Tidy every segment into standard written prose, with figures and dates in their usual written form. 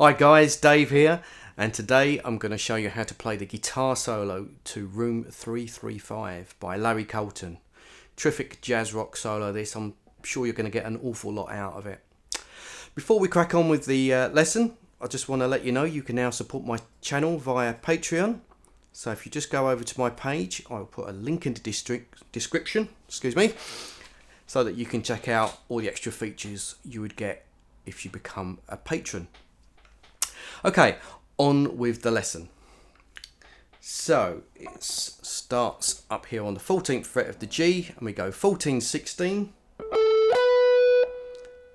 Hi guys, Dave here, and today I'm going to show you how to play the guitar solo to Room 335 by Larry Carlton. Terrific jazz rock solo this, I'm sure you're going to get an awful lot out of it. Before we crack on with the lesson, I just want to let you know you can now support my channel via Patreon. So if you just go over to my page, I'll put a link in the description, so that you can check out all the extra features you would get if you become a patron. Okay, on with the lesson. So it starts up here on the 14th fret of the G, and we go 14, 16.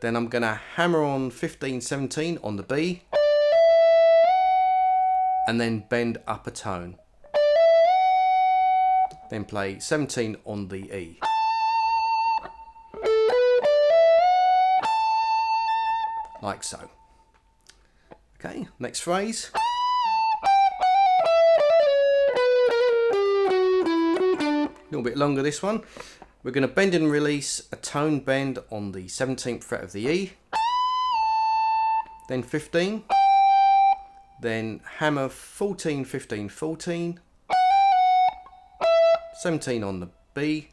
Then I'm going to hammer on 15, 17 on the B, and then bend up a tone. Then play 17 on the E. Like so. Okay, next phrase. A little bit longer this one. We're going to bend and release a tone bend on the 17th fret of the E. Then 15. Then hammer 14, 15, 14. 17 on the B.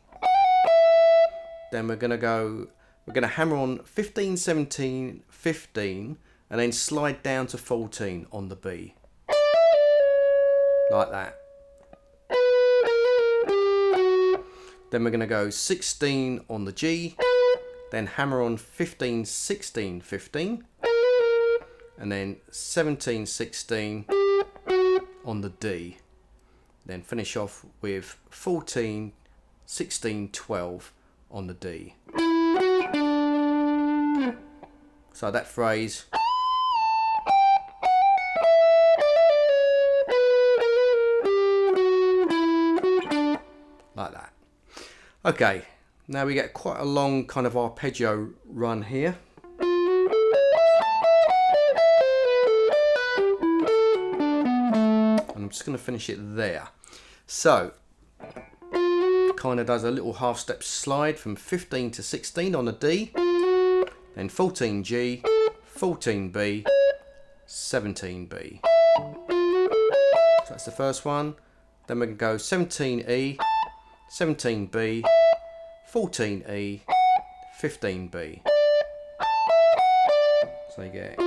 Then we're going to hammer on 15, 17, 15. And then slide down to 14 on the B. Like that. Then we're going to go 16 on the G. Then hammer on 15, 16, 15. And then 17, 16 on the D. Then finish off with 14, 16, 12 on the D. So that phrase. Like that. Okay, now we get quite a long kind of arpeggio run here. And I'm just going to finish it there. So, kind of does a little half step slide from 15 to 16 on the D, then 14 G, 14 B, 17 B. So that's the first one. Then we can go 17 E, 17B, 14E, 15B. So you get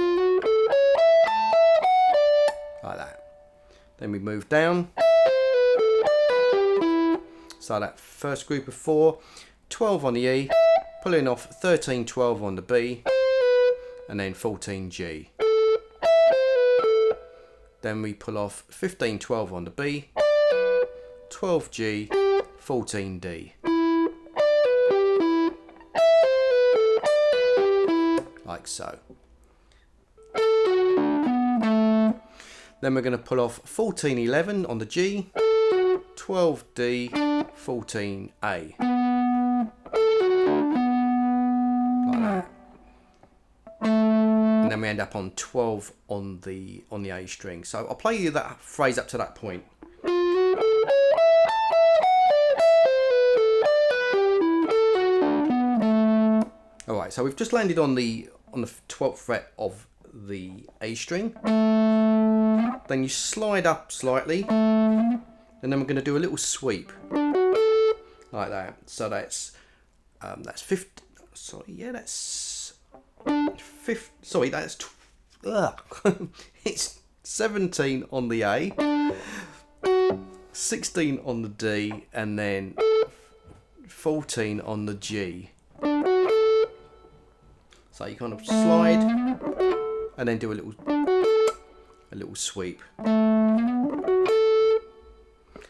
like that. Then we move down. So that first group of 4, 12 on the E, pulling off 13, 12 on the B, and then 14G. Then we pull off 15, 12 on the B, 12G, 14D. Like so. Then we're going to pull off 14, 11 on the G, 12D, 14A. Like that. And then we end up on 12 on the A string. So I'll play you that phrase up to that point. Alright, so we've just landed on the 12th fret of the A string. Then you slide up slightly, and then we're going to do a little sweep like that. So that's 50. Sorry, yeah, that's 50. Sorry, that's it's 17 on the A, 16 on the D, and then 14 on the G. So you kind of slide and then do a little sweep.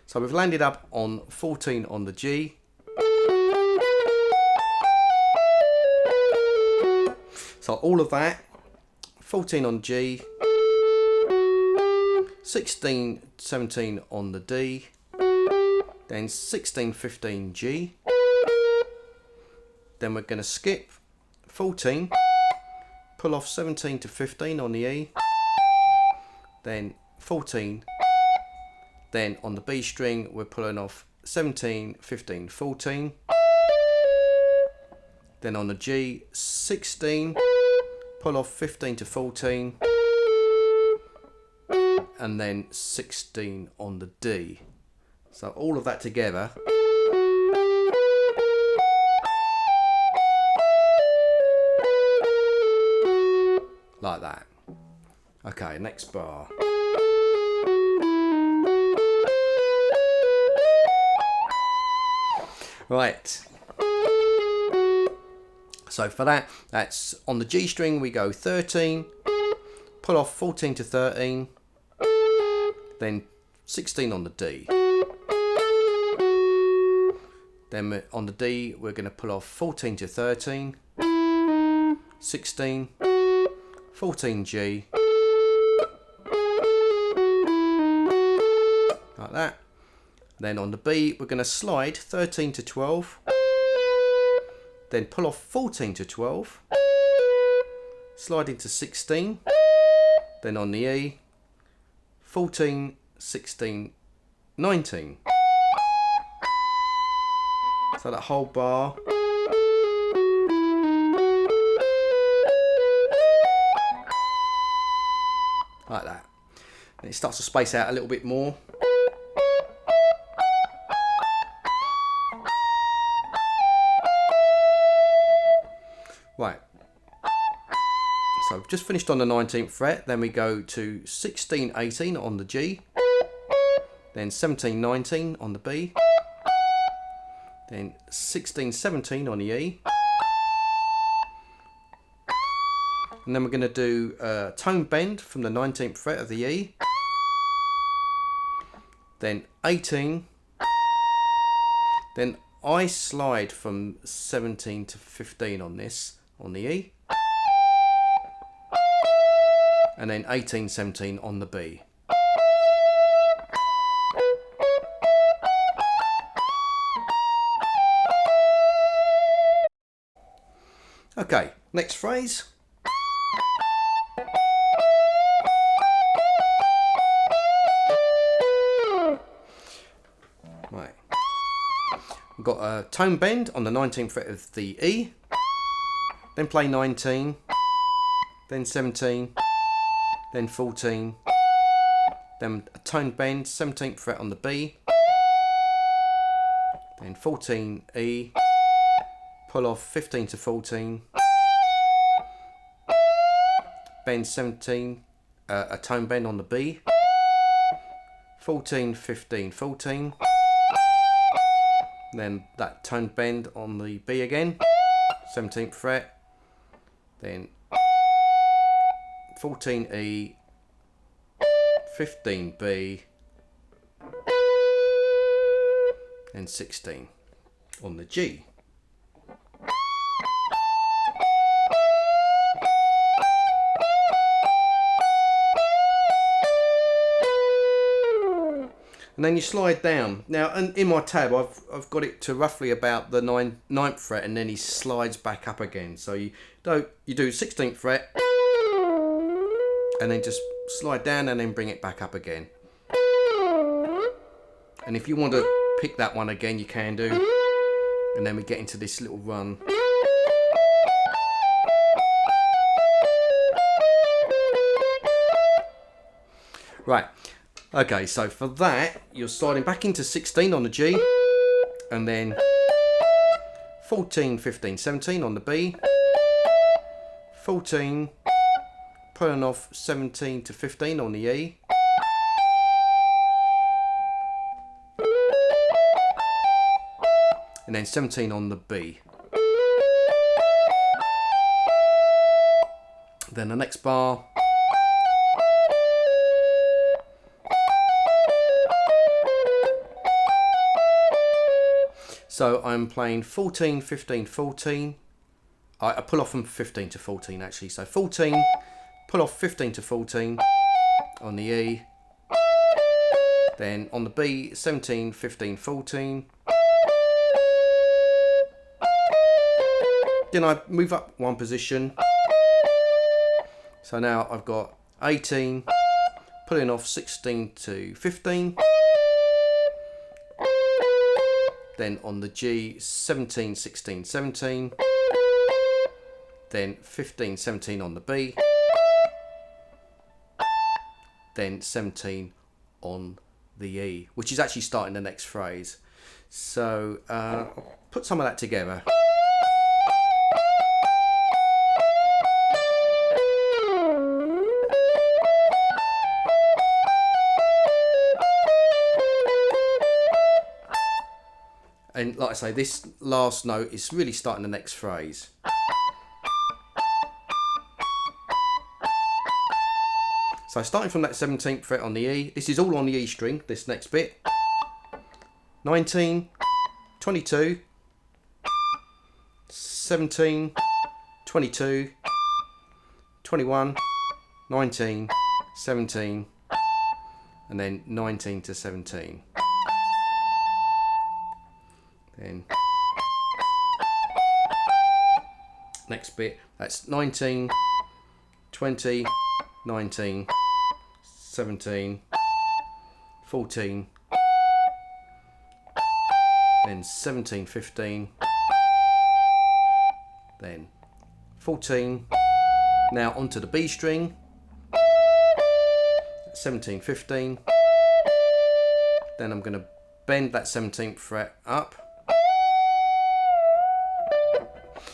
So we've landed up on 14 on the G. So all of that, 14 on G, 16, 17 on the D, then 16, 15 G. Then we're going to skip 14, pull off 17 to 15 on the E, then 14, then on the B string we're pulling off 17, 15, 14, then on the G 16, pull off 15 to 14, and then 16 on the D. So all of that together. Like that. Okay, next bar. Right. So for that, that's on the G string, we go 13, pull off 14 to 13, then 16 on the D. Then on the D, we're going to pull off 14 to 13, 16, 14 G, like that. Then on the B, we're going to slide 13 to 12, then pull off 14 to 12, slide into 16, then on the E, 14, 16, 19. So that whole bar. Like that. And it starts to space out a little bit more. Right. So we've just finished on the 19th fret, then we go to 16, 18 on the G, then 17, 19 on the B, then 16, 17 on the E, and then we're going to do a tone bend from the 19th fret of the E, then 18, then I slide from 17 to 15 on this, on the E, and then 18, 17 on the B. Okay, next phrase. Right. We've got a tone bend on the 19th fret of the E, then play 19, then 17, then 14, then a tone bend, 17th fret on the B, then 14 E, pull off 15 to 14, bend 17, a tone bend on the B, 14, 15, 14, then that tone bend on the B again, 17th fret, then 14 E, 15 B, and 16 on the G. And then you slide down. Now, in my tab, I've got it to roughly about the 9th fret, and then he slides back up again. So you do 16th fret, and then just slide down and then bring it back up again. And if you want to pick that one again, you can do. And then we get into this little run. Right. Okay, so for that, you're sliding back into 16 on the G, and then 14, 15, 17 on the B, 14, pulling off 17 to 15 on the E, and then 17 on the B. Then the next bar. So I'm playing 14, 15, 14. I pull off from 15 to 14 actually. So 14, pull off 15 to 14 on the E. Then on the B, 17, 15, 14. Then I move up one position. So now I've got 18, pulling off 16 to 15. Then on the G, 17, 16, 17. Then 15, 17 on the B. then 17 on the E, which is actually starting the next phrase. So I'll put some of that together. And like I say, this last note is really starting the next phrase. So starting from that 17th fret on the E, this is all on the E string, this next bit. 19, 22, 17, 22, 21, 19, 17, and then 19 to 17. Then next bit, that's 19, 20, 19, 17, 14, then 17, 15, then 14, now onto the B string, 17, 15, then I'm going to bend that 17th fret up.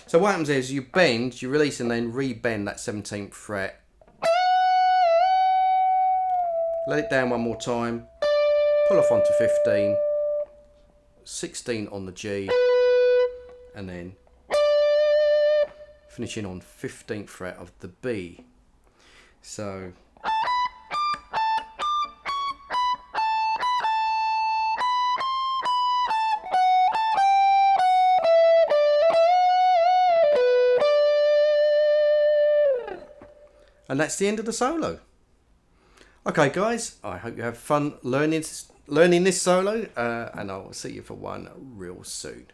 So what happens is you bend, you release and then re-bend that 17th fret. Let it down one more time, pull off onto 15, 16 on the G, and then finishing on 15th fret of the B. So and that's the end of the solo. Okay guys, I hope you have fun learning this solo, and I'll see you for one real soon.